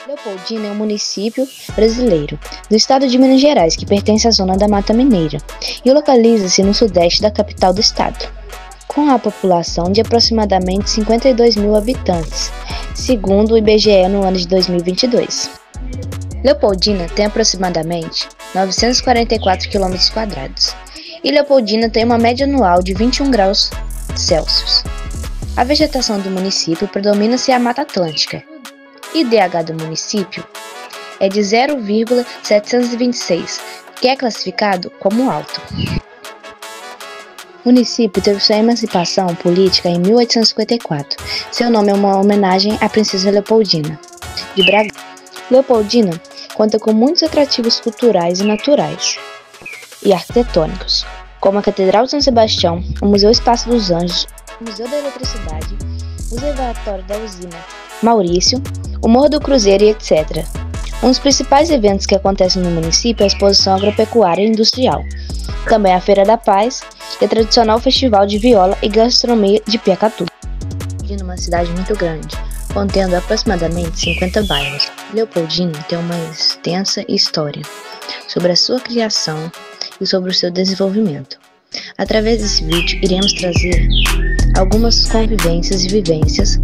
Leopoldina é um município brasileiro do estado de Minas Gerais que pertence à zona da Mata Mineira e localiza-se no sudeste da capital do estado, com a população de aproximadamente 52 mil habitantes, segundo o IBGE no ano de 2022. Leopoldina tem aproximadamente 944 km² e Leopoldina tem uma média anual de 21 graus Celsius. A vegetação do município predomina-se a Mata Atlântica. IDH do município é de 0,726, que é classificado como alto. O município teve sua emancipação política em 1854. Seu nome é uma homenagem à princesa Leopoldina de Bragança. Leopoldina conta com muitos atrativos culturais e naturais e arquitetônicos, como a Catedral de São Sebastião, o Museu Espaço dos Anjos, o Museu da Eletricidade, o Observatório da Usina Maurício, o Morro do Cruzeiro e etc. Um dos principais eventos que acontecem no município é a Exposição Agropecuária e Industrial, também a Feira da Paz e o tradicional Festival de Viola e Gastronomia de Piacatu. Leopoldina é uma cidade muito grande, contendo aproximadamente 50 bairros. Leopoldina tem uma extensa história sobre a sua criação e sobre o seu desenvolvimento. Através desse vídeo, iremos trazer algumas convivências e vivências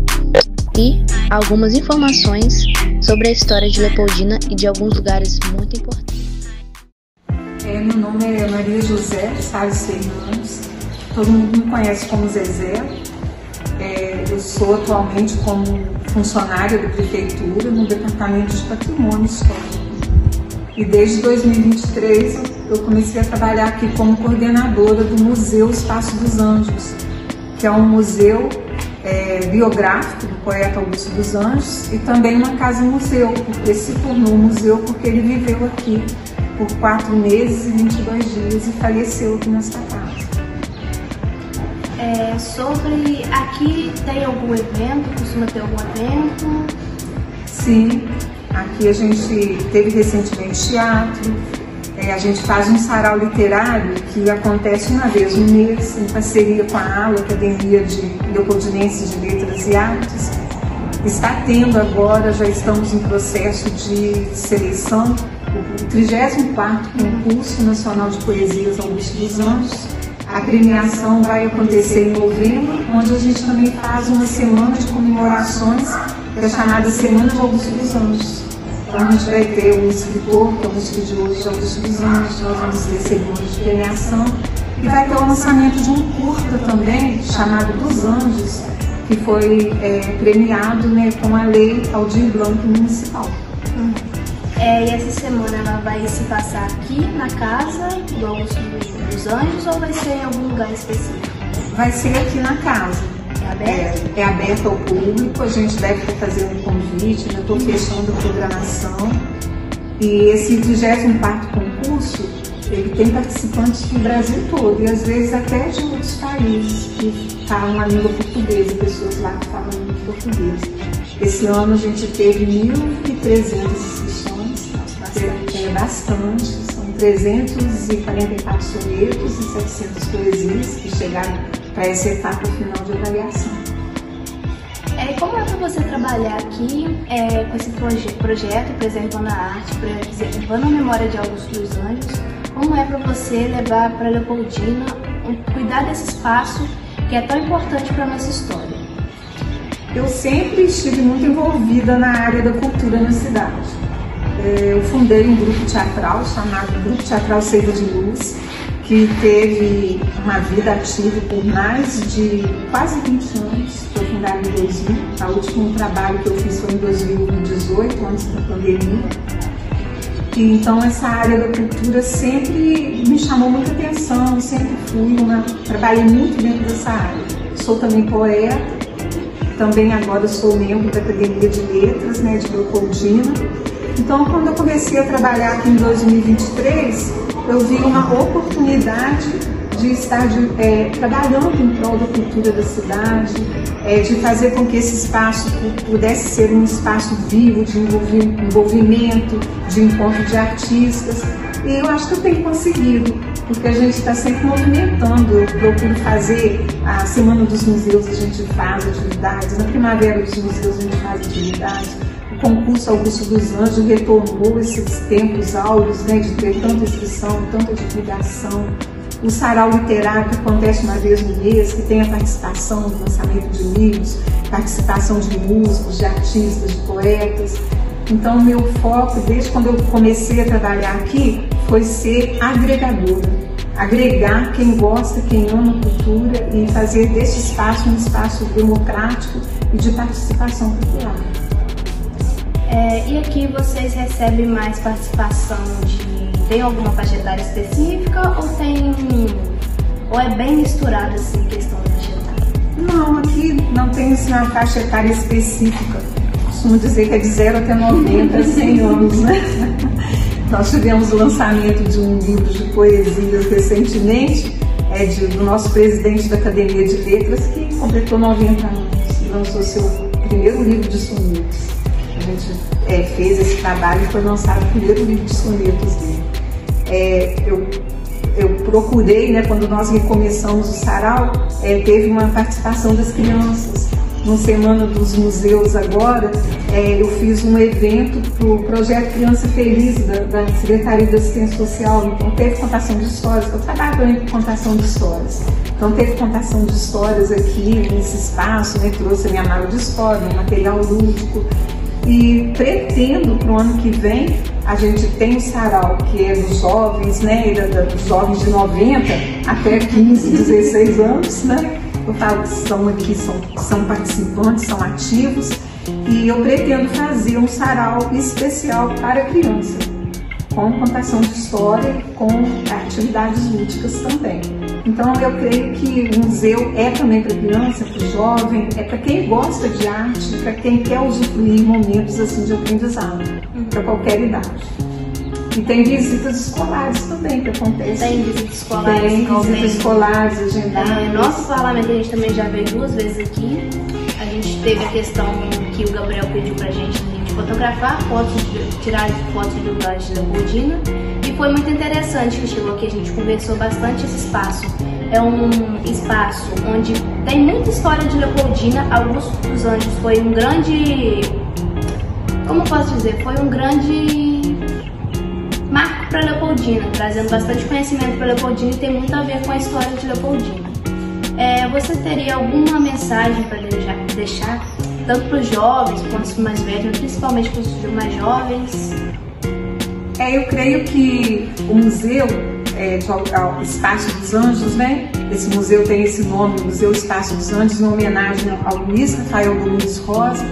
e algumas informações sobre a história de Leopoldina e de alguns lugares muito importantes. Meu nome é Maria José Salles Fernandes, todo mundo me conhece como Zezé. Eu sou atualmente como funcionária da Prefeitura no Departamento de Patrimônio Histórico. E desde 2023 eu comecei a trabalhar aqui como coordenadora do Museu Espaço dos Anjos, que é um museu biográfico do poeta Augusto dos Anjos e também uma casa-museu, porque se tornou museu porque ele viveu aqui por 4 meses e 22 dias e faleceu aqui nesta casa. Sobre aqui, tem algum evento? Costuma ter algum evento? Sim, aqui a gente teve recentemente teatro, a gente faz um sarau literário que acontece uma vez no mês, em parceria com a ALA, Academia de Leopoldinense de Letras e Artes. Está tendo agora, já estamos em processo de seleção, o 34º Concurso Nacional de Poesias Augusto dos Anjos. A premiação vai acontecer em novembro, onde a gente também faz uma semana de comemorações, que é chamada Semana de Augusto dos Anjos. Então a gente vai ter um escritor, que é o estudioso de Augusto dos Anjos, nós vamos ter cerimônia de premiação, e vai ter o lançamento de um curta também, chamado Dos Anjos, que foi premiado com a Lei Aldir Blanc Municipal. E essa semana ela vai se passar aqui na casa do Augusto dos Anjos ou vai ser em algum lugar específico? Vai ser aqui na casa. É aberto? É aberto ao público, a gente deve estar fazendo um convite, já estou fechando a programação. E esse 34º concurso, ele tem participantes do Brasil todo e às vezes até de outros países que falam a língua portuguesa, pessoas lá que falam a língua portuguesa. Esse ano a gente teve 1.300 inscrições, é bastante, são 344 sonetos e 700 poesias que chegaram para essa etapa final de avaliação. Como é para você trabalhar aqui com esse projeto, preservando a arte, preservando a memória de Augusto dos Anjos? Como é para você levar para Leopoldina, cuidar desse espaço que é tão importante para a nossa história? Eu sempre estive muito envolvida na área da cultura na cidade. Eu fundei um grupo teatral chamado Grupo Teatral Seiva de Luz, que teve uma vida ativa por mais de quase 20 anos. Foi fundado em 2000. O último trabalho que eu fiz foi em 2018, antes da pandemia. E então essa área da cultura sempre me chamou muita atenção, sempre trabalhei muito dentro dessa área. Sou também poeta, também agora sou membro da Academia de Letras, de Leopoldina. Então quando eu comecei a trabalhar aqui em 2023, eu vi uma oportunidade de estar trabalhando em prol da cultura da cidade, de fazer com que esse espaço pudesse ser um espaço vivo de envolvimento, de encontro de artistas. E eu acho que eu tenho conseguido, porque a gente está sempre movimentando. Eu procuro fazer a Semana dos Museus, a gente faz atividades, na Primavera dos Museus a gente faz atividades, o concurso Augusto dos Anjos retornou esses tempos áureos, né, de ter tanta inscrição, tanta divulgação. O sarau literário, que acontece uma vez no mês, que tem a participação no lançamento de livros, participação de músicos, de artistas, de poetas. Então, meu foco, desde quando eu comecei a trabalhar aqui, foi ser agregadora. Agregar quem gosta, quem ama cultura e fazer desse espaço um espaço democrático e de participação popular. E aqui vocês recebem mais participação tem alguma faixa etária específica ou é bem misturado assim, questão da faixa etária? Não, aqui não tem assim, uma faixa etária específica. Costumo dizer que é de 0 até 90, 100 anos, né? Nós tivemos o lançamento de um livro de poesias recentemente, do nosso presidente da Academia de Letras, que completou 90 anos e lançou seu primeiro livro de sonetos. A gente fez esse trabalho e foi lançado o primeiro livro de sonetos dele. Eu procurei, né, quando nós recomeçamos o sarau, teve uma participação das crianças. No Semana dos Museus agora, eu fiz um evento para o Projeto Criança Feliz da Secretaria de Assistência Social. Então teve contação de histórias, eu trabalho também com contação de histórias. Então teve contação de histórias aqui nesse espaço, né, trouxe a minha mala de história, um material lúdico. E pretendo, para o ano que vem, a gente tem o sarau, que é dos jovens, né, dos jovens de 90 até 15, 16 anos, né? Eu falo que são participantes, são ativos, e eu pretendo fazer um sarau especial para criança, com contação de história, com atividades lúdicas também. Então eu creio que o museu é também para criança, para o jovem, é para quem gosta de arte, para quem quer usufruir momentos assim de aprendizado, para qualquer idade. E tem visitas escolares também que acontecem. Tem visitas escolares. Tem visitas escolares agendadas. Nosso parlamento a gente também já veio 2 vezes aqui. A gente teve a questão que o Gabriel pediu pra gente de fotografar tirar fotos de dublagem de Leopoldina. E foi muito interessante que chegou aqui, a gente conversou bastante esse espaço. É um espaço onde tem muita história de Leopoldina. Augusto dos Anjos foi um grande... Como posso dizer? Foi um grande... marco para Leopoldina, trazendo bastante conhecimento para Leopoldina e tem muito a ver com a história de Leopoldina. Você teria alguma mensagem para deixar, tanto para os jovens quanto para os mais velhos, principalmente para os mais jovens? Eu creio que o museu, o Espaço dos Anjos, né? Esse museu tem esse nome, Museu Espaço dos Anjos, em homenagem ao Luiz Rafael Gomes Rosa,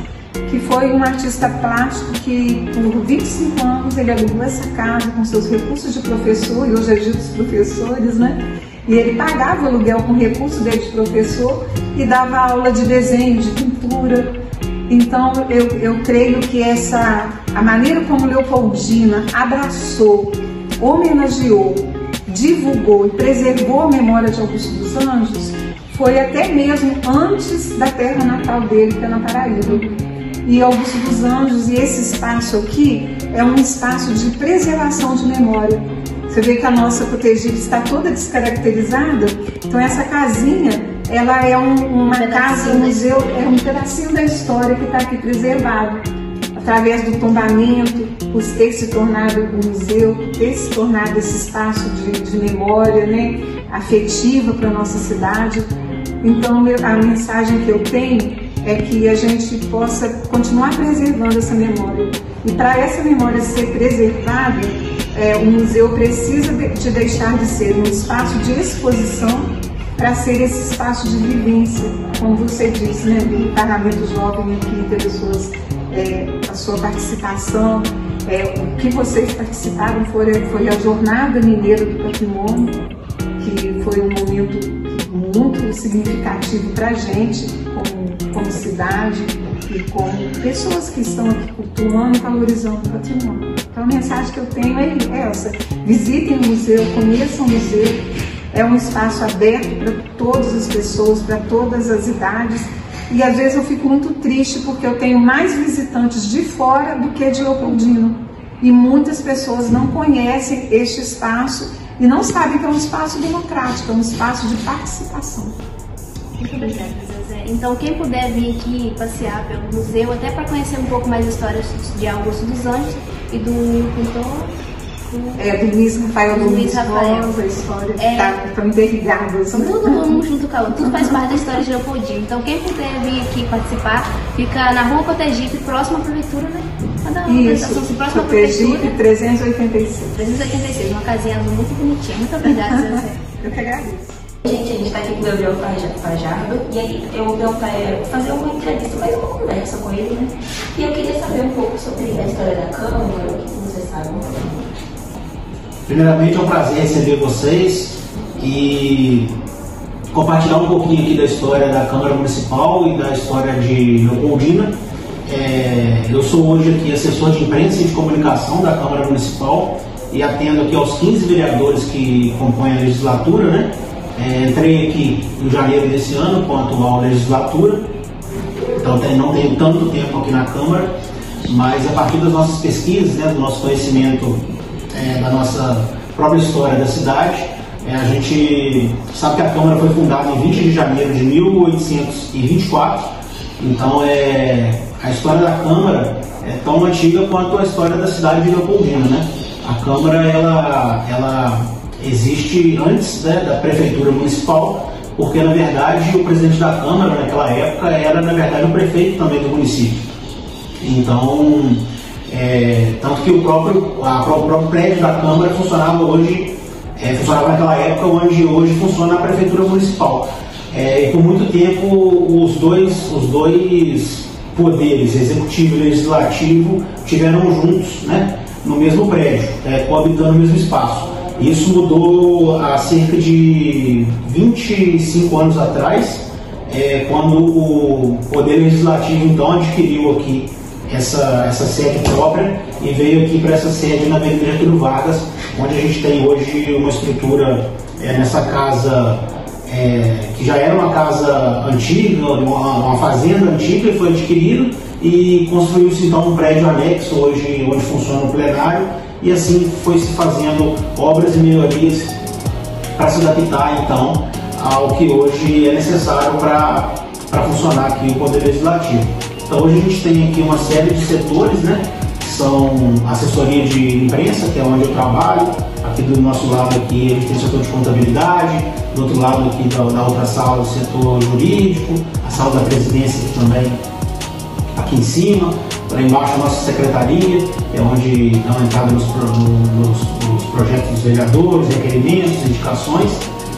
que foi um artista plástico que, por 25 anos, ele alugou essa casa com seus recursos de professor, e hoje é dia dos professores, né? E ele pagava o aluguel com recurso dele de professor e dava aula de desenho, de pintura. Então, eu creio que a maneira como Leopoldina abraçou, homenageou, divulgou e preservou a memória de Augusto dos Anjos foi até mesmo antes da terra natal dele, que é na Paraíba. E Augusto dos Anjos e esse espaço aqui é um espaço de preservação de memória. Você vê que a nossa protegida está toda descaracterizada, então essa casinha, ela é uma casa, um museu, é um pedacinho da história que está aqui preservado, através do tombamento, por ter se tornado um museu, por ter se tornado esse espaço de memória, né, afetiva para a nossa cidade. Então a mensagem que eu tenho é que a gente possa continuar preservando essa memória. E para essa memória ser preservada, o museu precisa de deixar de ser um espaço de exposição para ser esse espaço de vivência. Como você disse, né, do Parlamento Jovem aqui, teve a sua participação. O que vocês participaram foi a Jornada Mineira do Patrimônio, que foi um momento muito significativo para a gente, como cidade e como pessoas que estão aqui cultuando e valorizando o patrimônio. Então a mensagem que eu tenho é essa: visitem o museu, conheçam o museu, é um espaço aberto para todas as pessoas, para todas as idades, e às vezes eu fico muito triste porque eu tenho mais visitantes de fora do que de Leopoldina, e muitas pessoas não conhecem este espaço e não sabem que é um espaço democrático, é um espaço de participação. Muito obrigada, Zezé. Então quem puder vir aqui passear pelo museu, até para conhecer um pouco mais a história de Augusto dos Anjos e do pintor... do Luiz Rafael Domingos Gomes, a história tá interligada. Tudo junto com a outra, tudo faz parte da história de Leopoldina. Então quem puder vir aqui participar, fica na Rua Cotegipe, próxima à prefeitura, né? Isso, Cotegipe 386. 386, uma casinha azul muito bonitinha. Muito obrigada, Zé. Eu que agradeço. Gente, a gente está aqui com o Gabriel Fajardo e aí eu vou fazer uma entrevista, mais uma conversa com ele, né? E eu queria saber um pouco sobre a história da Câmara, o que você sabe. Primeiramente, é um prazer receber vocês e compartilhar um pouquinho aqui da história da Câmara Municipal e da história de Leopoldina. Eu sou hoje aqui assessor de imprensa e de comunicação da Câmara Municipal e atendo aqui aos 15 vereadores que compõem a legislatura, né? Entrei aqui em janeiro desse ano com a atual legislatura, então não tenho tanto tempo aqui na Câmara, mas a partir das nossas pesquisas, né, do nosso conhecimento da nossa própria história da cidade, a gente sabe que a Câmara foi fundada em 20 de janeiro de 1824, então a história da Câmara é tão antiga quanto a história da cidade de Leopoldina, né? A Câmara ela existe antes, né, da Prefeitura Municipal, porque na verdade o presidente da Câmara naquela época era na verdade o prefeito também do município. Então, tanto que o próprio prédio da Câmara funcionava naquela época onde hoje funciona a Prefeitura Municipal. E por muito tempo os dois poderes, executivo e legislativo, estiveram juntos, né, no mesmo prédio, coabitando no mesmo espaço. Isso mudou há cerca de 25 anos atrás, quando o Poder Legislativo então adquiriu aqui essa sede própria e veio aqui para essa sede na Avenida Getúlio Vargas, onde a gente tem hoje uma estrutura nessa casa, que já era uma casa antiga, uma fazenda antiga, e foi adquirido e construiu-se então um prédio anexo hoje onde funciona o plenário, e assim foi se fazendo obras e melhorias para se adaptar então ao que hoje é necessário para funcionar aqui o Poder Legislativo. Então hoje a gente tem aqui uma série de setores, né, que são assessoria de imprensa, que é onde eu trabalho. Aqui do nosso lado aqui a gente tem o setor de contabilidade, do outro lado aqui da outra sala o setor jurídico, a sala da presidência aqui também, aqui em cima. Lá embaixo a nossa secretaria, é onde dá uma entrada nos projetos dos vereadores, requerimentos, indicações,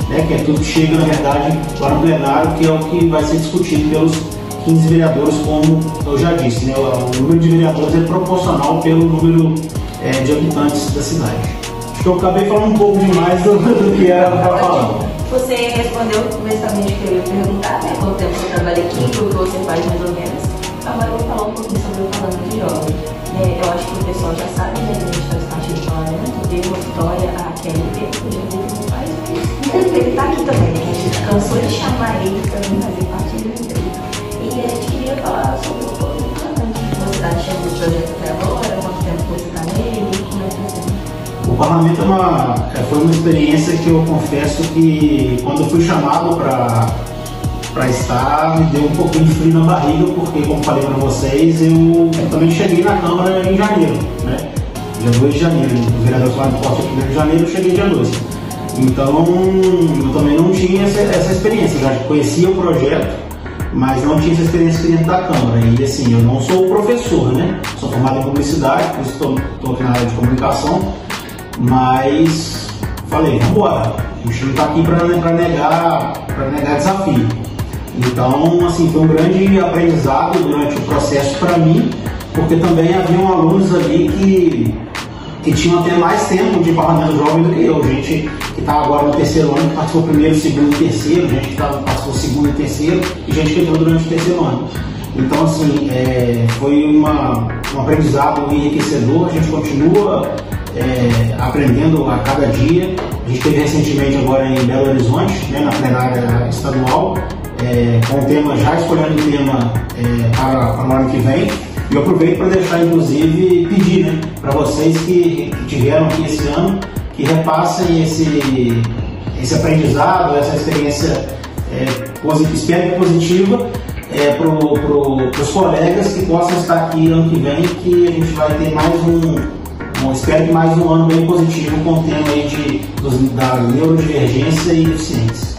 né, que é tudo que chega, na verdade, lá no plenário, que é o que vai ser discutido pelos 15 vereadores, como eu já disse, né, o número de vereadores é proporcional pelo número de habitantes da cidade. Acho que eu acabei falando um pouco demais do que era para falar. Você respondeu começamente o que eu ia perguntar, né, quanto tempo você trabalha aqui, o que você faz mais ou menos. Agora eu vou falar um pouquinho sobre o Parlamento de Jovem. Eu acho que o pessoal já sabe, né, que a gente faz parte do Parlamento, deu uma história, a KLP, que já viu que não faz, mas ele está aqui também, né? A gente cansou de chamar ele para vir fazer parte do emprego. E a gente queria falar sobre o Parlamento. Você está achando o projeto até agora? Quanto tempo você está nele? Como é que está sendo? O Parlamento foi uma experiência que eu confesso que quando eu fui chamado para estar, me deu um pouquinho de frio na barriga, porque, como falei para vocês, eu também cheguei na Câmara em janeiro, né? Dia 2 de janeiro, o vereador falaram de posse aqui de janeiro, eu cheguei dia 2. Então, eu também não tinha essa experiência, já conhecia o projeto, mas não tinha essa experiência aqui dentro da Câmara. E assim, eu não sou professor, né? Sou formado em publicidade, por isso estou aqui na área de comunicação, mas falei, vamos embora, a gente não está aqui para negar desafio. Então, assim, foi um grande aprendizado durante o processo para mim, porque também haviam alunos ali que tinham até mais tempo de Parlamento Jovem do que eu. Gente que está agora no terceiro ano, que participou primeiro, segundo e terceiro, gente que participou segundo e terceiro, e gente que entrou durante o terceiro ano. Então, assim, foi um aprendizado enriquecedor. A gente continua aprendendo a cada dia. A gente teve recentemente agora em Belo Horizonte, né, na plenária estadual, com o tema, já escolhendo o tema para o ano que vem. E eu aproveito para deixar, inclusive, pedir, né, para vocês que tiveram aqui esse ano, que repassem esse aprendizado, essa experiência espero que positiva para os colegas que possam estar aqui ano que vem, que a gente vai ter espero que mais um ano bem positivo com o tema aí da neurodivergência e deficiência.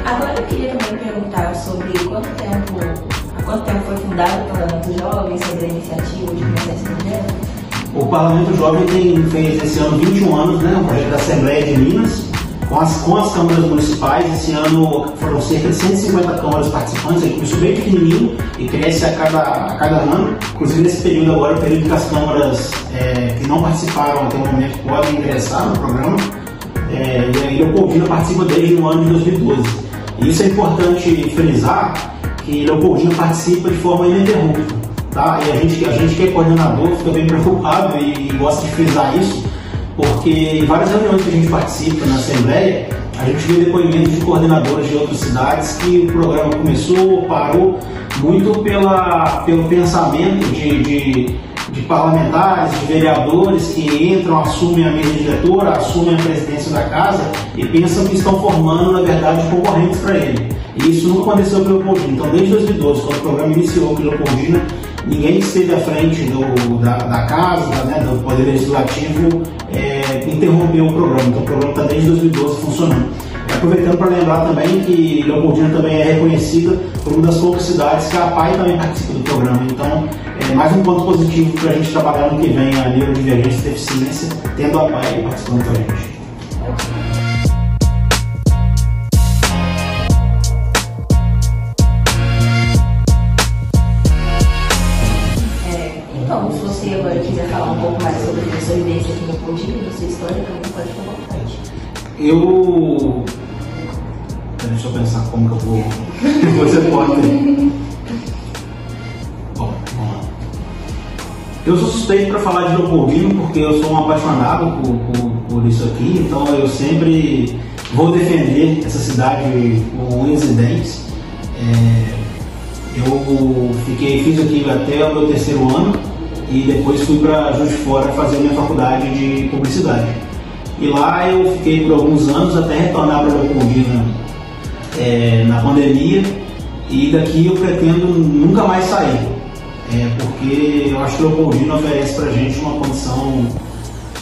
Agora eu queria também perguntar sobre há quanto tempo foi fundado o Parlamento Jovem, sobre a iniciativa de processo de mulher? O Parlamento Jovem fez esse ano 21 anos, né, um projeto da Assembleia de Minas, com as câmaras municipais. Esse ano foram cerca de 150 câmaras participantes, ele começou bem pequenininho e cresce a cada ano. Inclusive nesse período agora, o período que as câmaras que não participaram até o momento podem ingressar no programa. E a Leopoldina participa desde o ano de 2012. E isso é importante frisar, que Leopoldina participa de forma ininterrupta, tá? E a gente que é coordenador fica bem preocupado e gosta de frisar isso, porque em várias reuniões que a gente participa na Assembleia, a gente vê depoimentos de coordenadores de outras cidades que o programa começou, parou, muito pelo pensamento de parlamentares, de vereadores que entram, assumem a mesa diretora, assumem a presidência da casa e pensam que estão formando, na verdade, concorrentes para ele. E isso nunca aconteceu com Leopoldina. Então, desde 2012, quando o programa iniciou com Leopoldina, ninguém que esteve à frente da casa, do Poder Legislativo, interrompeu o programa. Então, o programa está desde 2012 funcionando. Aproveitando para lembrar também que Leopoldina também é reconhecida por uma das poucas cidades que a APAE também participa do programa. Então, mais um ponto positivo para a gente trabalhar no que vem a neurodivergência e deficiência, tendo a APAE participando com a gente. Então, se você agora quiser falar um pouco mais sobre a sua vivência aqui no Leopoldina, da sua história, também pode ficar à vontade. Deixa eu pensar como que eu vou. Você pode. Bom, vamos lá. Eu sou suspeito para falar de Leopoldina porque eu sou um apaixonado por isso aqui, então eu sempre vou defender essa cidade com unhas e dentes. Eu fiz aqui até o meu 3º ano e depois fui para Juiz de Fora fazer minha faculdade de publicidade. E lá eu fiquei por alguns anos até retornar para Leopoldina na pandemia, e daqui eu pretendo nunca mais sair, porque eu acho que Leopoldina oferece para a gente uma condição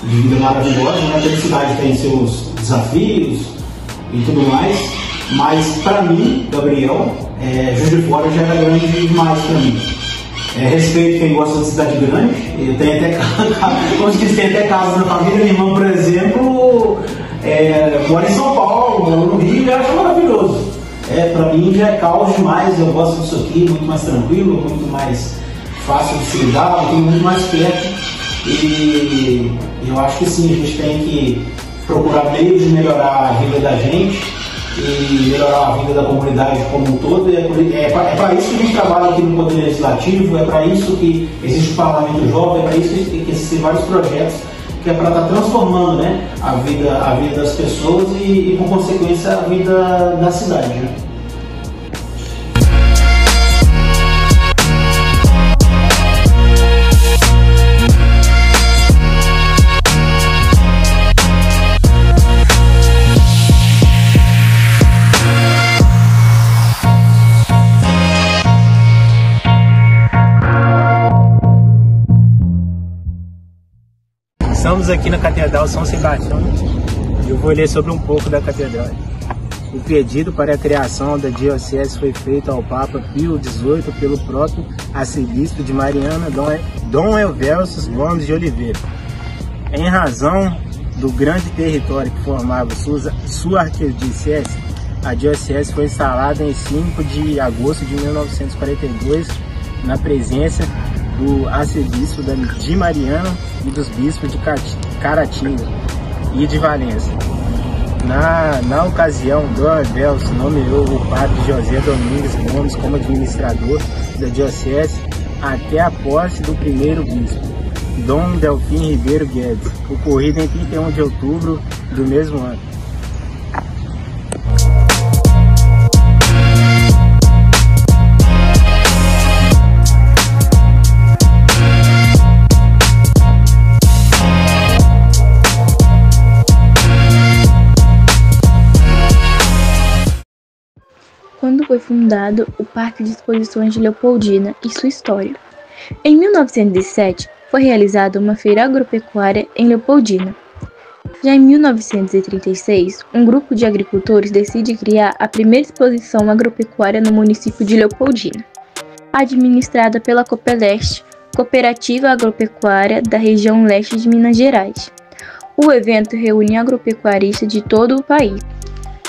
de vida maravilhosa, né? A cidade tem seus desafios e tudo mais, mas para mim, Gabriel, Juiz de Fora já era grande demais para mim. Respeito quem gosta de cidade grande, eu tenho até casa na família. Minha irmã, por exemplo, mora em São Paulo, mora no Rio, e acha maravilhoso. Para mim já é caos demais, eu gosto disso aqui, muito mais tranquilo, muito mais fácil de se lidar, muito mais perto. E eu acho que sim, a gente tem que procurar meios de melhorar a vida da gente e melhorar a vida da comunidade como um todo. É para isso que a gente trabalha aqui no Poder Legislativo, é para isso que existe o Parlamento Jovem, é para isso que existem vários projetos, que é para estar transformando, né, a vida das pessoas e por consequência, a vida da cidade. Né? Estamos aqui na Catedral São Sebastião e eu vou ler sobre um pouco da Catedral. O pedido para a criação da diocese foi feito ao Papa Pio XVIII pelo próprio arcebispo de Mariana, Dom Elvelso Gomes de Oliveira. Em razão do grande território que formava sua arquidiocese, a diocese foi instalada em 5 de agosto de 1942, na presença do arcebispo de Mariana e dos bispos de Caratinga e de Valença. Na ocasião, Dom Elvelso nomeou o padre José Domingues Gomes como administrador da diocese até a posse do primeiro bispo, Dom Delfim Ribeiro Guedes, ocorrida em 31 de outubro do mesmo ano. quando foi fundado o Parque de Exposições de Leopoldina e sua história. Em 1907, foi realizada uma feira agropecuária em Leopoldina. Já em 1936, um grupo de agricultores decide criar a primeira exposição agropecuária no município de Leopoldina, administrada pela Copeleste, Cooperativa Agropecuária da região leste de Minas Gerais. O evento reúne agropecuaristas de todo o país.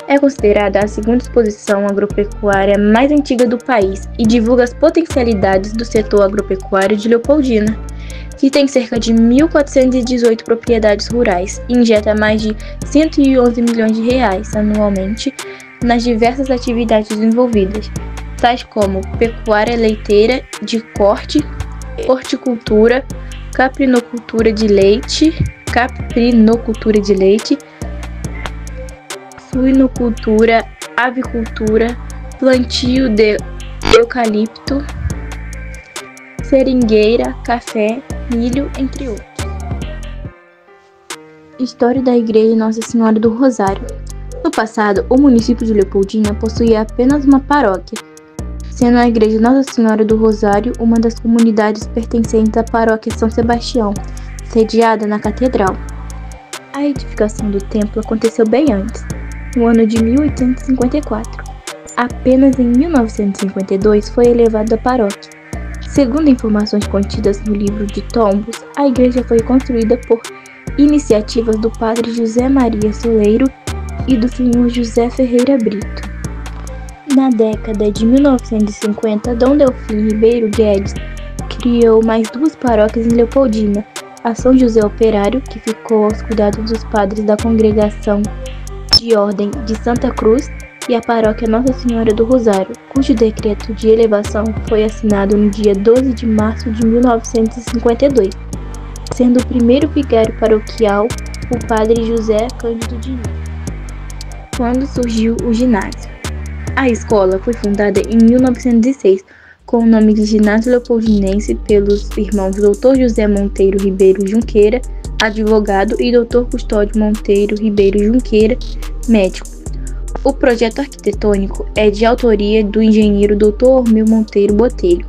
É considerada a segunda exposição agropecuária mais antiga do país e divulga as potencialidades do setor agropecuário de Leopoldina, que tem cerca de 1.418 propriedades rurais e injeta mais de 111 milhões de reais anualmente nas diversas atividades envolvidas, tais como pecuária leiteira de corte, horticultura, caprinocultura de leite, suinocultura, avicultura, plantio de eucalipto, seringueira, café, milho, entre outros. História da Igreja Nossa Senhora do Rosário. No passado, o município de Leopoldina possuía apenas uma paróquia, sendo a Igreja Nossa Senhora do Rosário uma das comunidades pertencentes à paróquia São Sebastião, sediada na Catedral. A edificação do templo aconteceu bem antes, no ano de 1854. Apenas em 1952 foi elevada a paróquia. Segundo informações contidas no livro de Tombos, a igreja foi construída por iniciativas do padre José Maria Soleiro e do senhor José Ferreira Brito. Na década de 1950, Dom Delfim Ribeiro Guedes criou mais duas paróquias em Leopoldina, a São José Operário, que ficou aos cuidados dos padres da Congregação de Ordem de Santa Cruz, e a paróquia Nossa Senhora do Rosário, cujo decreto de elevação foi assinado no dia 12 de março de 1952, sendo o primeiro vigário paroquial o padre José Cândido Diniz. Quando surgiu o ginásio? A escola foi fundada em 1906 com o nome de Ginásio Leopoldinense pelos irmãos Dr. José Monteiro Ribeiro Junqueira, advogado, e Dr. Custódio Monteiro Ribeiro Junqueira, médico. O projeto arquitetônico é de autoria do engenheiro Dr. Ormil Monteiro Botelho.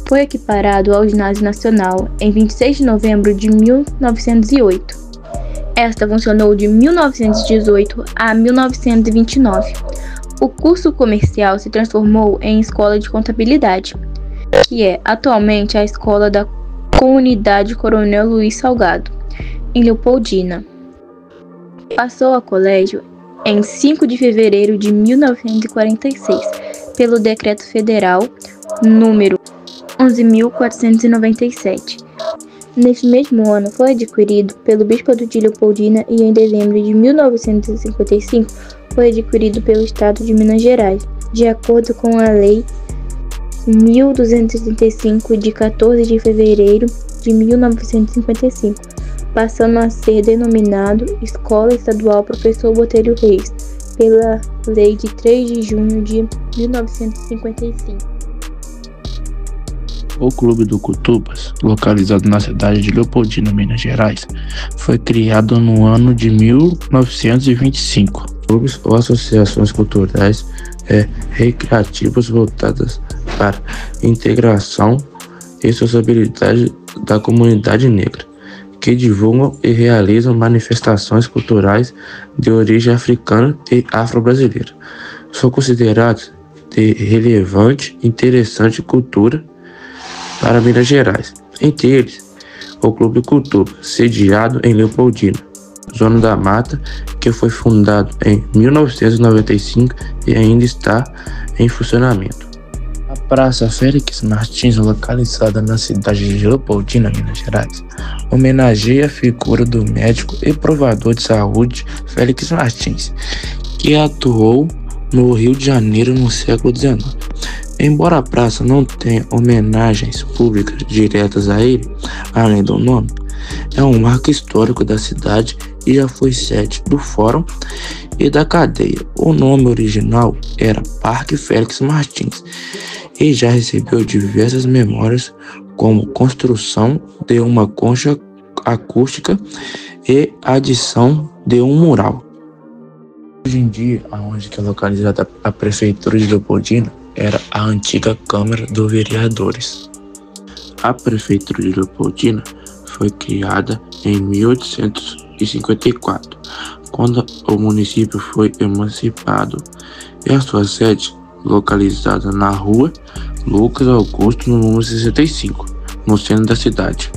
Foi equiparado ao Ginásio Nacional em 26 de novembro de 1908. Esta funcionou de 1918 a 1929. O curso comercial se transformou em escola de contabilidade, que é atualmente a escola da Comunidade Coronel Luiz Salgado, em Leopoldina. Passou a colégio em 5 de fevereiro de 1946, pelo Decreto Federal número 11.497. Neste mesmo ano, foi adquirido pelo Bispado de Leopoldina e em dezembro de 1955 foi adquirido pelo Estado de Minas Gerais, de acordo com a Lei 1235 de 14 de fevereiro de 1955, passando a ser denominado Escola Estadual Professor Botelho Reis, pela Lei de 3 de junho de 1955. O Clube do Cutubas, localizado na cidade de Leopoldina, Minas Gerais, foi criado no ano de 1925. Clubes ou associações culturais recreativas voltadas para integração e sociabilidade da comunidade negra, que divulgam e realizam manifestações culturais de origem africana e afro-brasileira. São considerados de relevante e interessante cultura para Minas Gerais. Entre eles, o Clube Cultura, sediado em Leopoldina, Zona da Mata, que foi fundado em 1995 e ainda está em funcionamento. A Praça Félix Martins, localizada na cidade de Leopoldina, Minas Gerais, homenageia a figura do médico e provador de saúde Félix Martins, que atuou no Rio de Janeiro no século XIX. Embora a praça não tenha homenagens públicas diretas a ele, além do nome, é um marco histórico da cidade e já foi sede do Fórum e da cadeia. O nome original era Parque Félix Martins e já recebeu diversas memórias, como construção de uma concha acústica e adição de um mural. Hoje em dia, aonde que é localizada a Prefeitura de Leopoldina, era a antiga Câmara dos Vereadores. A Prefeitura de Leopoldina foi criada em 1854, quando o município foi emancipado, e a sua sede localizada na rua Lucas Augusto, no número 65, no centro da cidade.